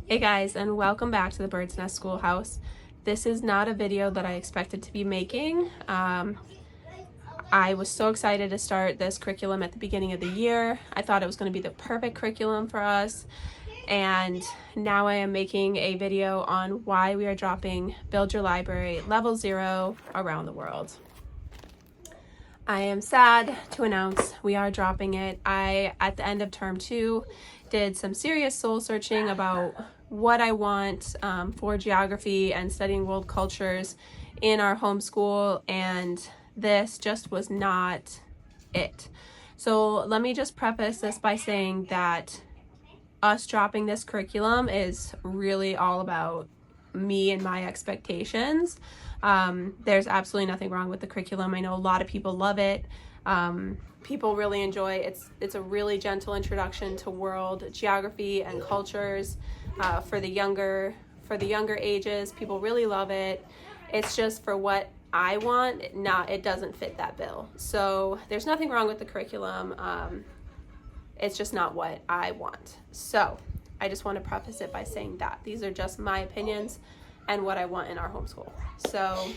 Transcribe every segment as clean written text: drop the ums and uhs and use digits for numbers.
Hey guys, and welcome back to the Bird's Nest Schoolhouse. This is not a video that I expected to be making. I was so excited to start this curriculum at the beginning of the year. I thought it was going to be the perfect curriculum for us. And now I am making a video on why we are dropping Build Your Library Level 0 around the world. I am sad to announce we are dropping it. At the end of term 2, did some serious soul searching about what I want for geography and studying world cultures in our homeschool, and this just was not it. So let me just preface this by saying that us dropping this curriculum is really all about me and my expectations. There's absolutely nothing wrong with the curriculum. I know a lot of people love it. People really enjoy it. It's a really gentle introduction to world geography and cultures for the younger ages. People really love it. It's just for what I want, it doesn't fit that bill. So there's nothing wrong with the curriculum. It's just not what I want. So I just want to preface it by saying that these are just my opinions and what I want in our homeschool. So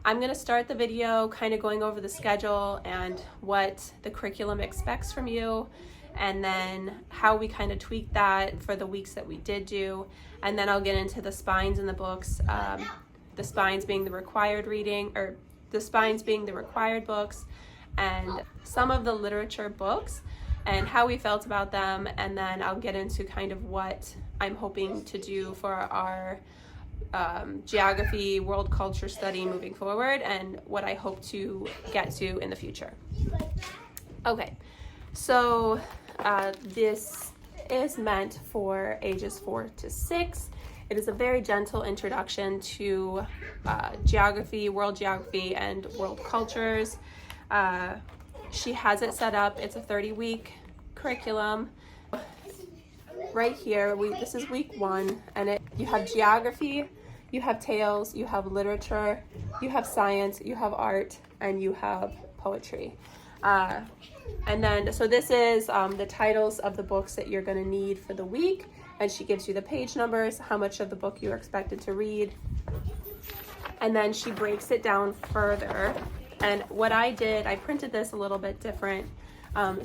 I'm going to start the video kind of going over the schedule and what the curriculum expects from you, and then how we kind of tweak that for the weeks that we did do. And then I'll get into the spines in the books, the spines being the required reading, or the spines being the required books, and some of the literature books and how we felt about them. And then I'll get into kind of what I'm hoping to do for our geography, world culture study moving forward, and what I hope to get to in the future. Okay, so this is meant for ages 4 to 6. It is a very gentle introduction to geography, and world cultures. She has it set up. It's a 30-week curriculum. Right here, this is week 1, and you have geography, you have tales, you have literature, you have science, you have art, and you have poetry. And then, so this is the titles of the books that you're going to need for the week, and she gives you the page numbers, how much of the book you're expected to read, and then she breaks it down further. And what I did, I printed this a little bit different.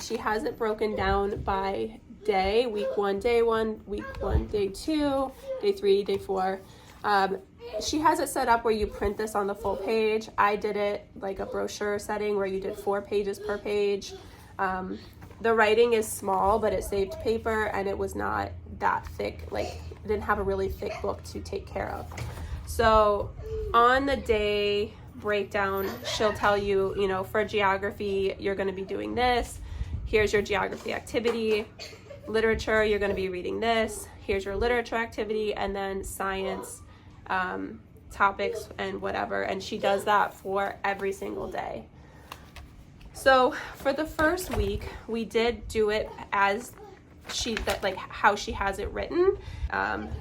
She has it broken down by day: week 1, day 1, week 1, day 2, day 3, day 4. She has it set up where you print this on the full page. I did it like a brochure setting where you did 4 pages per page. The writing is small, but it saved paper, and it was not that thick. Like, it didn't have a really thick book to take care of. So on the day breakdown, she'll tell you, for geography, you're going to be doing this. Here's your geography activity. Literature, you're going to be reading this. Here's your literature activity, and then science topics and whatever. And she does that for every single day. So for the first week, we did do it as how she has it written.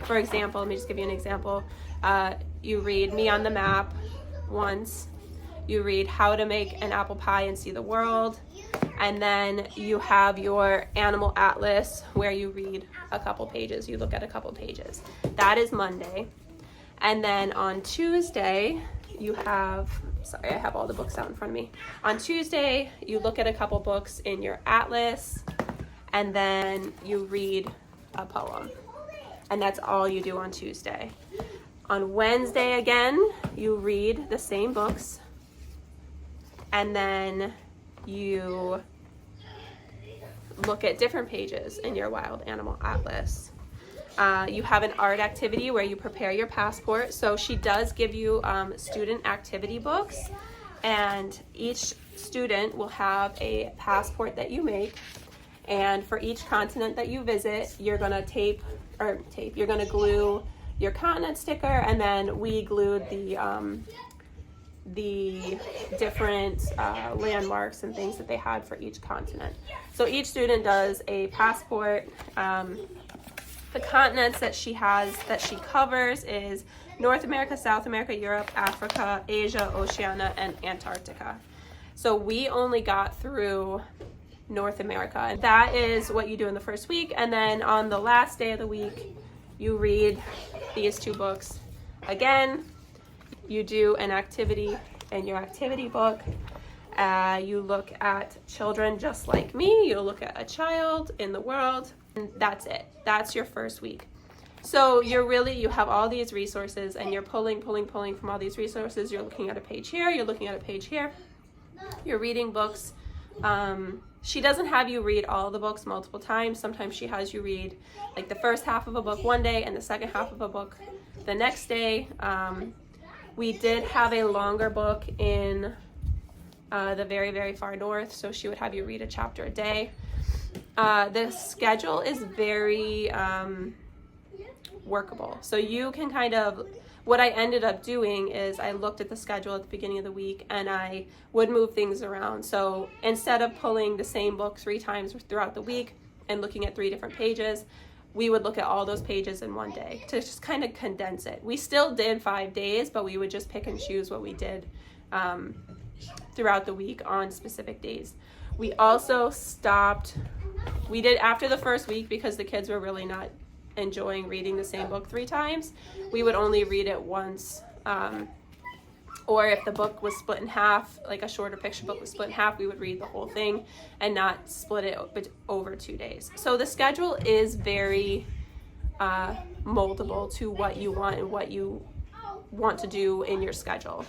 For example, let me just give you an example. You read Me on the Map once. You read How to Make an Apple Pie and See the World. And then you have your animal atlas where you read a couple pages. You look at a couple pages. That is Monday. And then on Tuesday, you have, sorry, I have all the books out in front of me. On Tuesday, you look at a couple books in your atlas, and then you read a poem. And that's all you do on Tuesday. On Wednesday, again, you read the same books, and then you look at different pages in your wild animal atlas. You have an art activity where you prepare your passport. So she does give you student activity books, and each student will have a passport that you make. And for each continent that you visit, you're gonna you're gonna glue your continent sticker, and then we glued the different landmarks and things that they had for each continent. So each student does a passport. The continents that she covers is North America, South America, Europe, Africa, Asia, Oceania, and Antarctica. So we only got through North America, and that is what you do in the first week. And then on the last day of the week, you read these two books again. You do an activity in your activity book. You look at children just like me. You look at a child in the world. And that's it. That's your first week. So you have all these resources, and you're pulling from all these resources. You're looking at a page here. You're looking at a page here. You're reading books. She doesn't have you read all the books multiple times. Sometimes she has you read like the first half of a book one day and the second half of a book the next day. We did have a longer book in the very, very far north, so she would have you read a chapter a day. The schedule is very workable. So you can what I ended up doing is I looked at the schedule at the beginning of the week and I would move things around. So instead of pulling the same book 3 times throughout the week and looking at 3 different pages, we would look at all those pages in one day to just kind of condense it. We still did 5 days, but we would just pick and choose what we did throughout the week on specific days. We also we did after the first week, because the kids were really not enjoying reading the same book 3 times, we would only read it once. Or if the book was split in half, like a shorter picture book was split in half, we would read the whole thing and not split it over 2 days. So the schedule is very moldable to what you want and what you want to do in your schedule.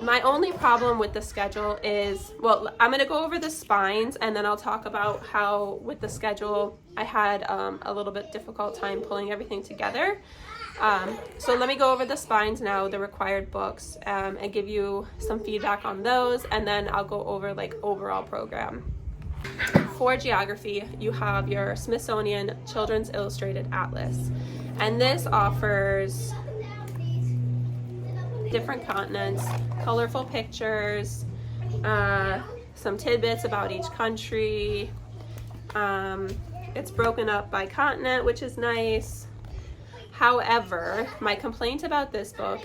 My only problem with the schedule is, well, I'm going to go over the spines and then I'll talk about how with the schedule I had a little bit difficult time pulling everything together. So let me go over the spines now, the required books, and give you some feedback on those, and then I'll go over like overall program. For geography, you have your Smithsonian Children's Illustrated Atlas, and this offers different continents, colorful pictures, some tidbits about each country. It's broken up by continent, which is nice. However, my complaint about this book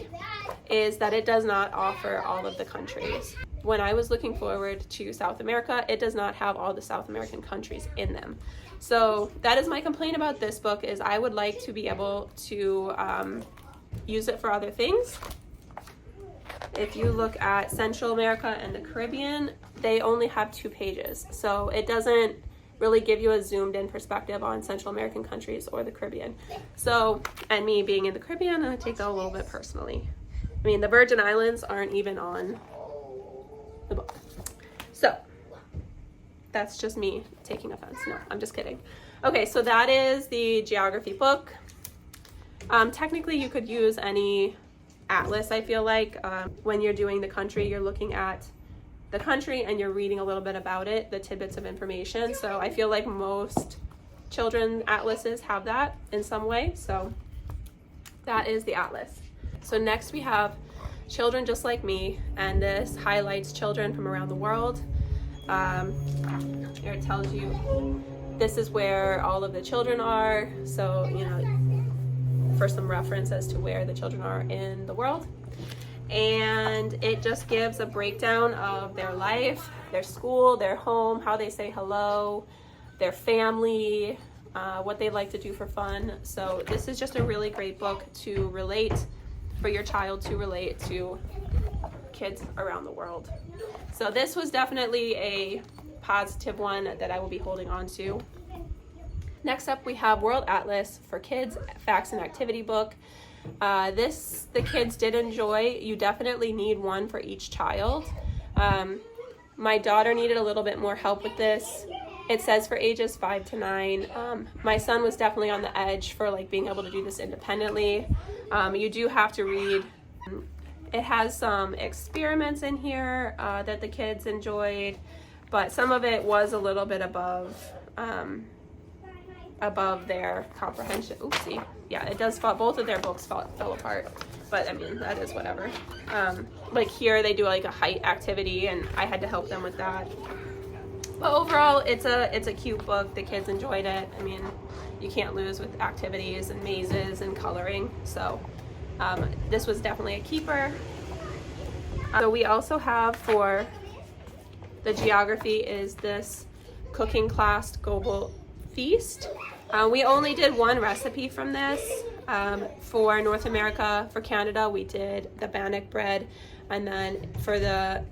is that it does not offer all of the countries. When I was looking forward to South America, it does not have all the South American countries in them. So that is my complaint about this book, is I would like to be able to use it for other things. If you look at Central America and the Caribbean, they only have 2 pages. So it doesn't really give you a zoomed in perspective on Central American countries or the Caribbean. So, and me being in the Caribbean, I take that a little bit personally. I mean, the Virgin Islands aren't even on the book. So that's just me taking offense. No, I'm just kidding. Okay, so that is the geography book. Technically you could use any atlas, I feel like. When you're doing the country, you're looking at the country and you're reading a little bit about it, the tidbits of information. So I feel like most children atlases have that in some way. So that is the atlas. So next we have Children Just Like Me, and this highlights children from around the world. Here it tells you this is where all of the children are. So, you know, for some reference as to where the children are in the world. And it just gives a breakdown of their life, their school, their home, how they say hello, their family, what they like to do for fun. So this is just a really great book to relate, for your child to relate to kids around the world. So this was definitely a positive one that I will be holding on to. Next up we have World Atlas for Kids, Facts and Activity book. This the kids did enjoy. You definitely need one for each child. My daughter needed a little bit more help with this. It says for ages 5 to 9. My son was definitely on the edge for like being able to do this independently. You do have to read. It has some experiments in here that the kids enjoyed, but some of it was a little bit above their comprehension. Oopsie. Yeah, it does fall. Both of their books fell apart, but I mean, that is whatever. Like here they do like a height activity and I had to help them with that. But overall, it's a cute book. The kids enjoyed it. I mean, you can't lose with activities and mazes and coloring. So this was definitely a keeper. So we also have for the geography is this cooking class global feast. We only did one recipe from this. For North America, for Canada, we did the bannock bread, and then for the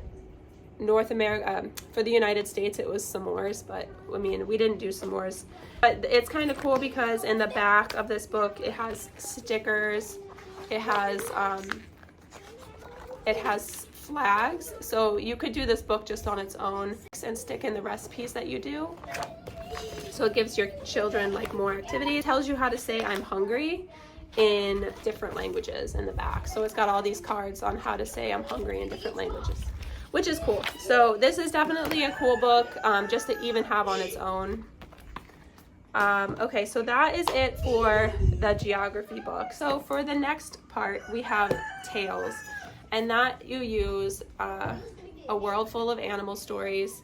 for the United States, it was s'mores, but I mean, we didn't do s'mores. But it's kind of cool because in the back of this book, it has stickers, it has flags, so you could do this book just on its own and stick in the recipes that you do. So it gives your children like more activity. It tells you how to say I'm hungry in different languages in the back. So it's got all these cards on how to say I'm hungry in different languages, which is cool. So this is definitely a cool book, just to even have on its own. Okay, so that is it for the geography book. So for the next part, we have tales, and that you use a world full of animal stories,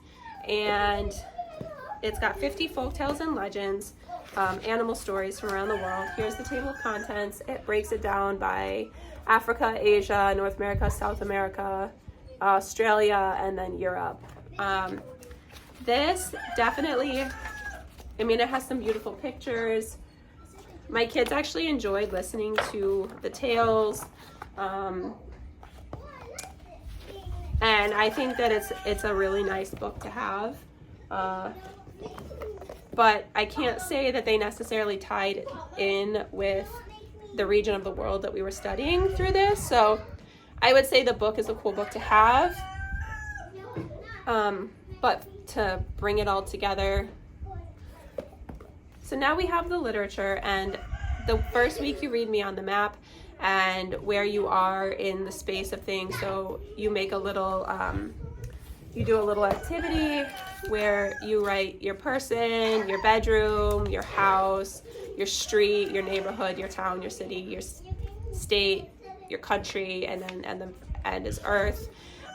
and it's got 50 folktales and legends, animal stories from around the world. Here's the table of contents. It breaks it down by Africa, Asia, North America, South America, Australia, and then Europe. This definitely, I mean, it has some beautiful pictures. My kids actually enjoyed listening to the tales. And I think that it's a really nice book to have. But I can't say that they necessarily tied in with the region of the world that we were studying through this. So I would say the book is a cool book to have. But to bring it all together. So now we have the literature, and the first week you read me on the map and where you are in the space of things. So you make a little, you do a little activity where you write your person, your bedroom, your house, your street, your neighborhood, your town, your city, your state, your country, and then the end is Earth.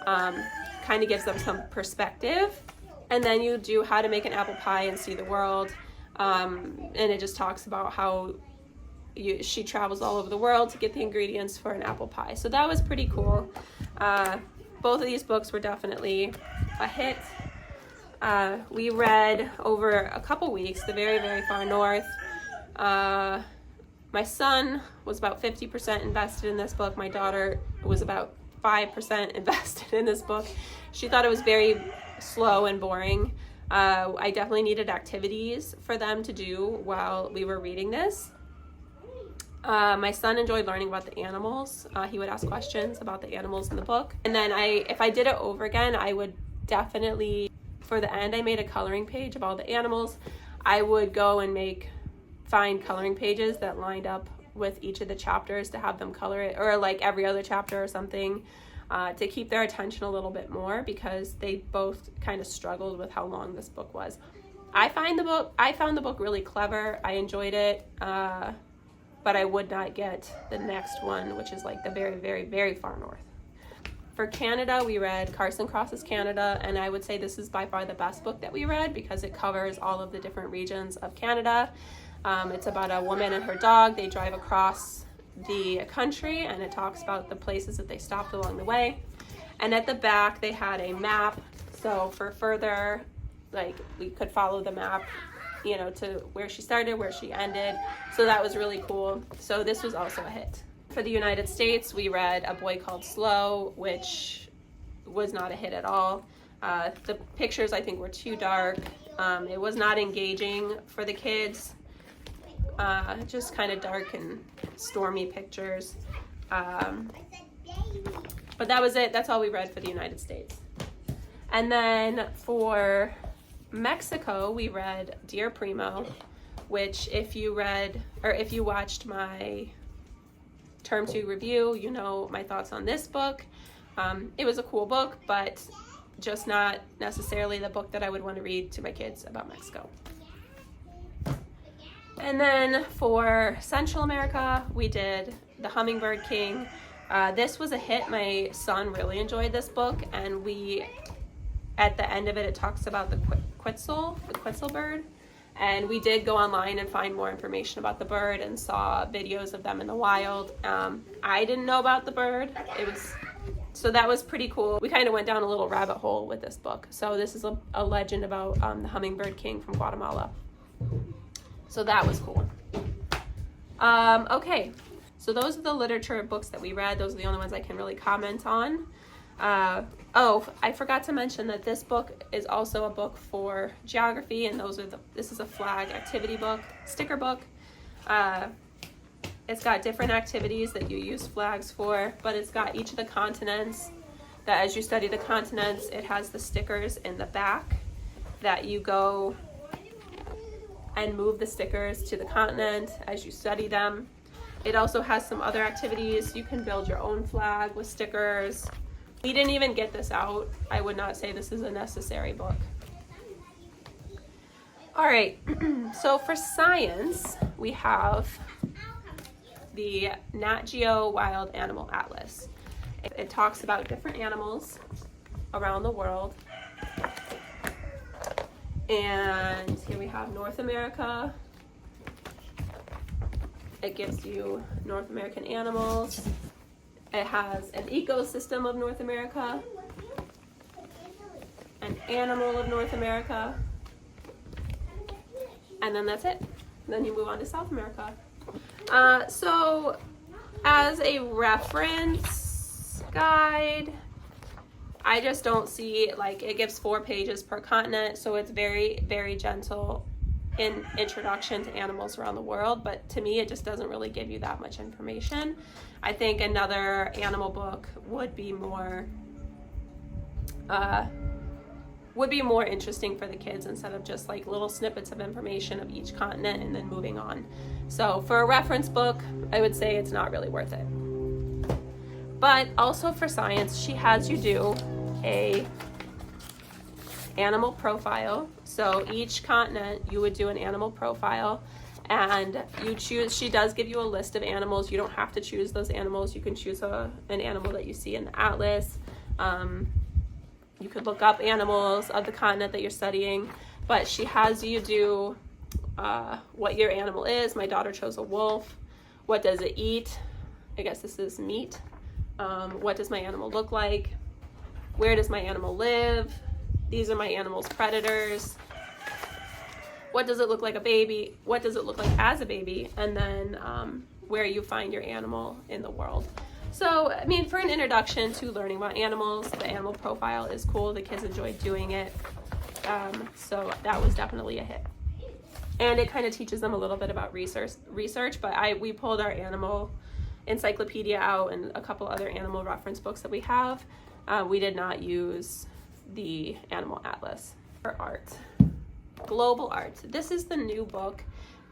Kind of gives them some perspective. And then you do how to make an apple pie and see the world. And it just talks about how she travels all over the world to get the ingredients for an apple pie. So that was pretty cool. Both of these books were definitely a hit. We read over a couple weeks, The Very, Very Far North. My son was about 50% invested in this book. My daughter was about 5% invested in this book. She thought it was very slow and boring. I definitely needed activities for them to do while we were reading this. My son enjoyed learning about the animals. He would ask questions about the animals in the book. And then if I did it over again, I would definitely, for the end, I made a coloring page of all the animals. I would go and find coloring pages that lined up with each of the chapters to have them color it, or like every other chapter or something, to keep their attention a little bit more, because they both kind of struggled with how long this book was. I found the book really clever. I enjoyed it, but I would not get the next one, which is like The Very, Very, Very Far North. For Canada, we read Carson Crosses Canada, and I would say this is by far the best book that we read because it covers all of the different regions of Canada. It's about a woman and her dog. They drive across the country, and it talks about the places that they stopped along the way. And at the back, they had a map. So for further, like, we could follow the map, you know, to where she started, where she ended. So that was really cool. So this was also a hit. For the United States, we read A Boy Called Slow, which was not a hit at all. The pictures, I think, were too dark. It was not engaging for the kids. Just kind of dark and stormy pictures. But that was it. That's all we read for the United States. And then for Mexico, we read Dear Primo, which if you watched my Term 2 review, you know my thoughts on this book. It was a cool book, but just not necessarily the book that I would want to read to my kids about Mexico. And then for Central America, we did The Hummingbird King. This was a hit. My son really enjoyed this book, and at the end of it, it talks about the quetzal bird. And we did go online and find more information about the bird and saw videos of them in the wild. I didn't know about the bird. So that was pretty cool. We kind of went down a little rabbit hole with this book. So this is a legend about the Hummingbird King from Guatemala. So that was cool. Okay, so those are the literature books that we read. Those are the only ones I can really comment on. Oh, I forgot to mention that this book is also a book for geography, and this is a flag activity book, sticker book. It's got different activities that you use flags for, but it's got each of the continents, that as you study the continents, it has the stickers in the back that you go and move the stickers to the continent as you study them. It also has some other activities. You can build your own flag with stickers. We didn't even get this out. I would not say this is a necessary book. All right, so for science, we have the Nat Geo Wild Animal Atlas. It talks about different animals around the world. And here we have North America. It gives you North American animals. It has an ecosystem of North America, an animal of North America, and then that's it. Then you move on to South America. So as a reference guide, I just don't see, like, it gives 4 pages per continent, so it's very, very gentle in introduction to animals around the world, but to me it just doesn't really give you that much information. I think another animal book would be more interesting for the kids, instead of just like little snippets of information of each continent and then moving on. So for a reference book, I would say it's not really worth it. But also for science, she has you do a animal profile. So each continent you would do an animal profile, and you choose, she does give you a list of animals. You don't have to choose those animals. You can choose an animal that you see in the atlas. You could look up animals of the continent that you're studying, but she has you do what your animal is. My daughter chose a wolf. What does it eat? I guess this is meat. What does my animal look like? Where does my animal live? These are my animal's predators. What does it look like a baby? What does it look like as a baby? And then where you find your animal in the world. So, I mean, for an introduction to learning about animals, the animal profile is cool. The kids enjoyed doing it. So that was definitely a hit. And it kind of teaches them a little bit about research, but we pulled our animal encyclopedia out and a couple other animal reference books that we have. We did not use the animal atlas. For art, global art. This is the new book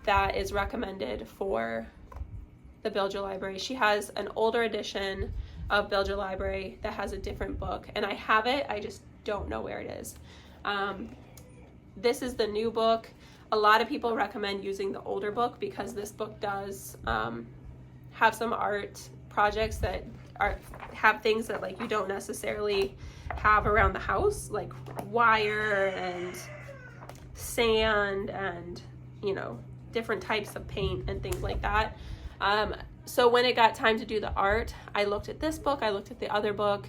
that is recommended for the Build Your Library. She has an older edition of Build Your Library that has a different book, and I have it, I just don't know where it is. This is the new book. A lot of people recommend using the older book because this book does have some art projects that have things that, like, you don't necessarily have around the house, like wire and sand and, you know, different types of paint and things like that. So when it got time to do the art, I looked at this book, I looked at the other book,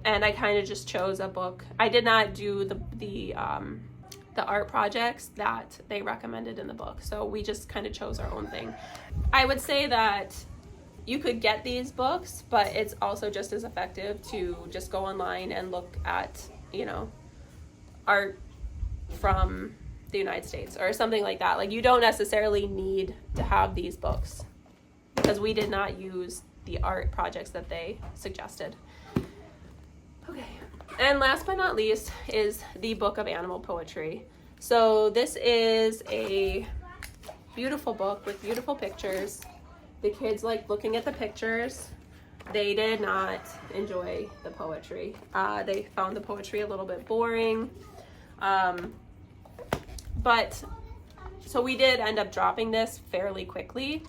and I kind of just chose a book. I did not do the art projects that they recommended in the book, so we just kind of chose our own thing. I would say that you could get these books, but it's also just as effective to just go online and look at, you know, art from the United States or something like that. Like, you don't necessarily need to have these books because we did not use the art projects that they suggested. Okay, and last but not least is the Book of Animal Poetry. So this is a beautiful book with beautiful pictures. The kids liked looking at the pictures. They did not enjoy the poetry. They found the poetry a little bit boring. But so we did end up dropping this fairly quickly.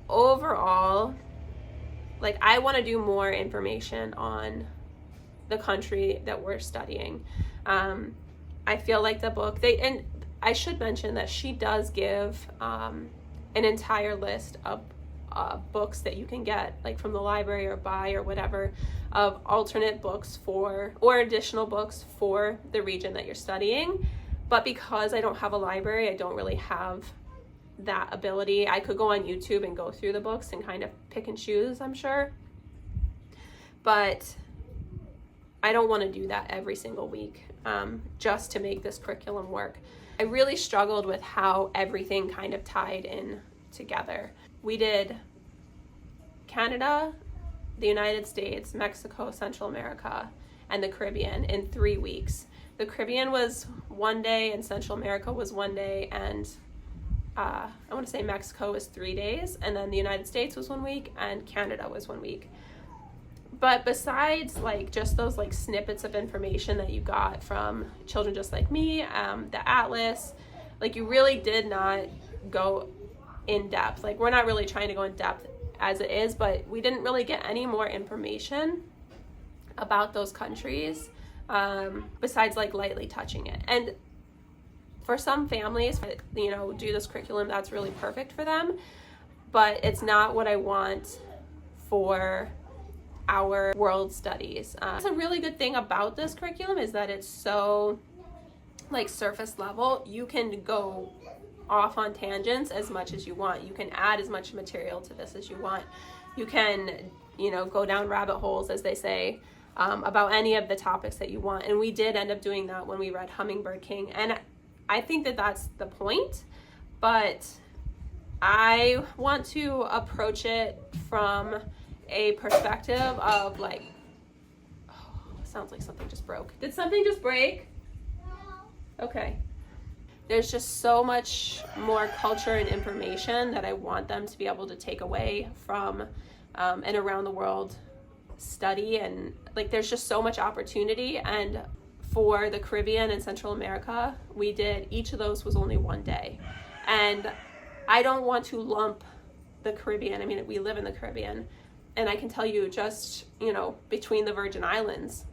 Overall, like, I want to do more information on the country that we're studying. I feel like the book, and I should mention that she does give an entire list of books that you can get, like from the library or buy or whatever, of alternate books or additional books for the region that you're studying. But because I don't have a library, I don't really have that ability. I could go on YouTube and go through the books and kind of pick and choose, I'm sure, but I don't want to do that every single week just to make this curriculum work. I really struggled with how everything kind of tied in together. We did Canada, the United States, Mexico, Central America, and the Caribbean in 3 weeks. The Caribbean was 1 day and Central America was 1 day, and I want to say Mexico was 3 days, and then the United States was 1 week and Canada was 1 week. But besides like just those like snippets of information that you got from Children Just Like Me, the Atlas, like you really did not go in depth. Like we're not really trying to go in depth as it is, but we didn't really get any more information about those countries besides like lightly touching it. And for some families, you know, do this curriculum, that's really perfect for them, but it's not what I want for our world studies. That's a really good thing about this curriculum, is that it's so like surface level. You can go off on tangents as much as you want. You can add as much material to this as you want. You can, you know, go down rabbit holes, as they say, about any of the topics that you want. And we did end up doing that when we read Hummingbird King. And I think that that's the point, but I want to approach it from a perspective of like, oh, sounds like something just broke. Did something just break? No. Okay. There's just so much more culture and information that I want them to be able to take away from an around the world study. And like there's just so much opportunity. And for the Caribbean and Central America, we did, each of those was only 1 day. And I don't want to lump the Caribbean. I mean, we live in the Caribbean. And I can tell you just, you know, between the Virgin Islands,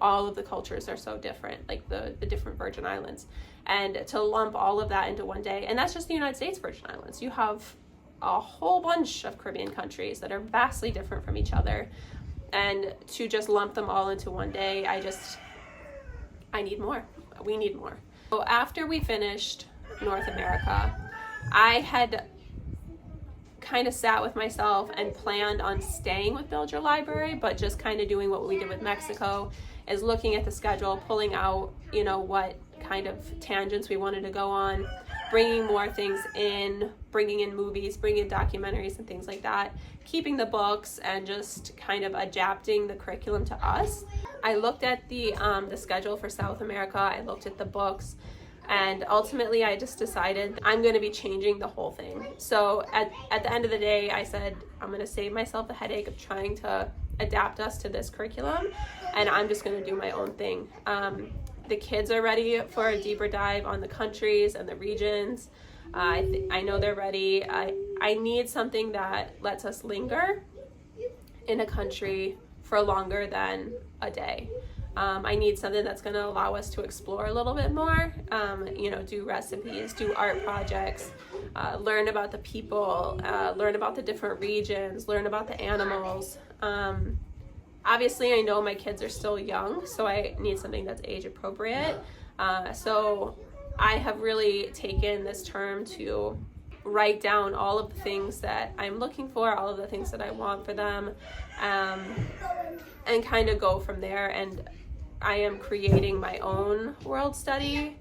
all of the cultures are so different, like the different Virgin Islands. And to lump all of that into 1 day, and that's just the United States Virgin Islands. You have a whole bunch of Caribbean countries that are vastly different from each other. And to just lump them all into 1 day, I need more. We need more. So after we finished North America, I had kind of sat with myself and planned on staying with Build Your Library, but just kind of doing what we did with Mexico, is looking at the schedule, pulling out, you know, what kind of tangents we wanted to go on, bringing more things in, bringing in movies, bringing in documentaries and things like that, keeping the books, and just kind of adapting the curriculum to us. I looked at the schedule for South America, I looked at the books, and ultimately I just decided I'm going to be changing the whole thing. So at the end of the day, I said I'm going to save myself the headache of trying to adapt us to this curriculum, and I'm just going to do my own thing. The kids are ready for a deeper dive on the countries and the regions. I know they're ready. I need something that lets us linger in a country for longer than a day. I need something that's going to allow us to explore a little bit more, you know, do recipes, do art projects, learn about the people, learn about the different regions, learn about the animals. Obviously, I know my kids are still young, so I need something that's age appropriate. So I have really taken this term to write down all of the things that I'm looking for, all of the things that I want for them, and kind of go from there. And I am creating my own world study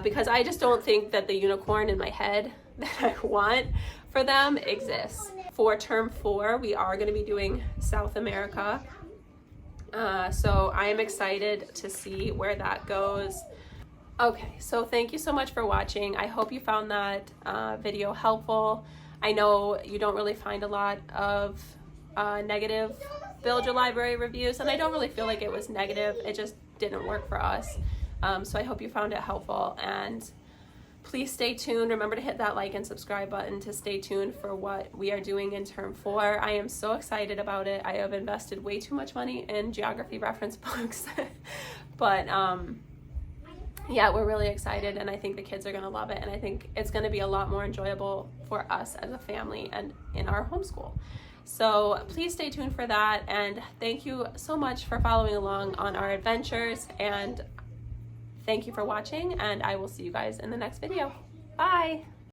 because I just don't think that the unicorn in my head that I want for them exists. For term 4, we are going to be doing South America. So I am excited to see where that goes. Okay, so thank you so much for watching. I hope you found that video helpful. I know you don't really find a lot of negative Build Your Library reviews, and I don't really feel like it was negative. It just didn't work for us. So I hope you found it helpful, and please stay tuned. Remember to hit that like and subscribe button to stay tuned for what we are doing in term 4. I am so excited about it. I have invested way too much money in geography reference books, but yeah, we're really excited, and I think the kids are going to love it, and I think it's going to be a lot more enjoyable for us as a family and in our homeschool. So please stay tuned for that, and thank you so much for following along on our adventures, and thank you for watching, and I will see you guys in the next video. Bye!